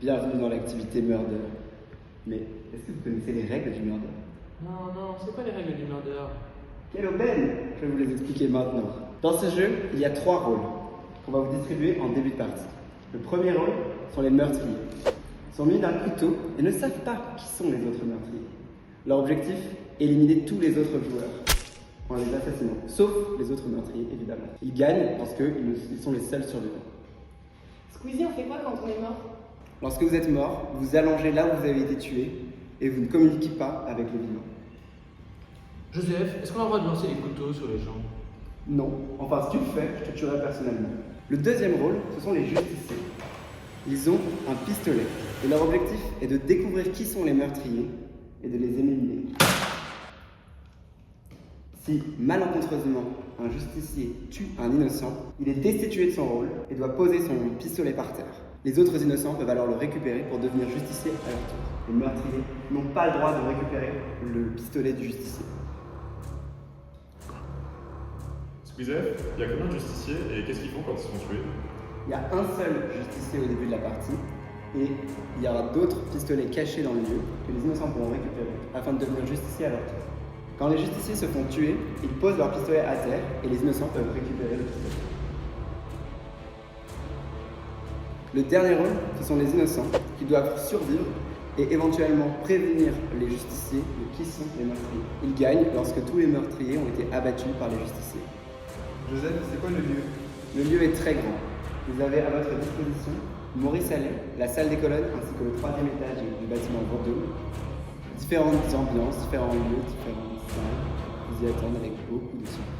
Bienvenue dans l'activité murder. Mais est-ce que vous connaissez les règles du murder? Non, c'est quoi les règles du murder? Quelle aubaine! Je vais vous les expliquer maintenant. Dans ce jeu, il y a 3 rôles qu'on va vous distribuer en début de partie. Le premier rôle sont les meurtriers. Ils sont munis d'un couteau et ne savent pas qui sont les autres meurtriers. Leur objectif, éliminer tous les autres joueurs en les assassinant, sauf les autres meurtriers évidemment. Ils gagnent parce qu'ils sont les seuls survivants. Squeezie, on fait quoi quand on est mort? Lorsque vous êtes mort, vous allongez là où vous avez été tué et vous ne communiquez pas avec les vivants. Joseph, est-ce qu'on a le droit de lancer des couteaux sur les gens? Non, enfin si tu le fais, je te tuerai personnellement. Le deuxième rôle, ce sont les justiciers. Ils ont un pistolet et leur objectif est de découvrir qui sont les meurtriers et de les éliminer. Si, malencontreusement, un justicier tue un innocent, il est destitué de son rôle et doit poser son pistolet par terre. Les autres innocents peuvent alors le récupérer pour devenir justicier à leur tour. Les meurtriers n'ont pas le droit de récupérer le pistolet du justicier. Squeezie, il y a combien de justiciers et qu'est-ce qu'ils font quand ils sont tués? Il y a un seul justicier au début de la partie et il y aura d'autres pistolets cachés dans le lieu que les innocents pourront récupérer afin de devenir justiciers à leur tour. Quand les justiciers se font tuer, ils posent leur pistolet à terre et les innocents peuvent récupérer le pistolet. Le dernier rôle, ce sont les innocents qui doivent survivre et éventuellement prévenir les justiciers de qui sont les meurtriers. Ils gagnent lorsque tous les meurtriers ont été abattus par les justiciers. Joseph, c'est quoi le lieu? Le lieu est très grand. Vous avez à votre disposition Maurice Allais, la salle des colonnes ainsi que le 3e étage du bâtiment Vendôme. Différentes ambiances, différents lieux, différentes salles. Vous y attendez avec beaucoup de surprises.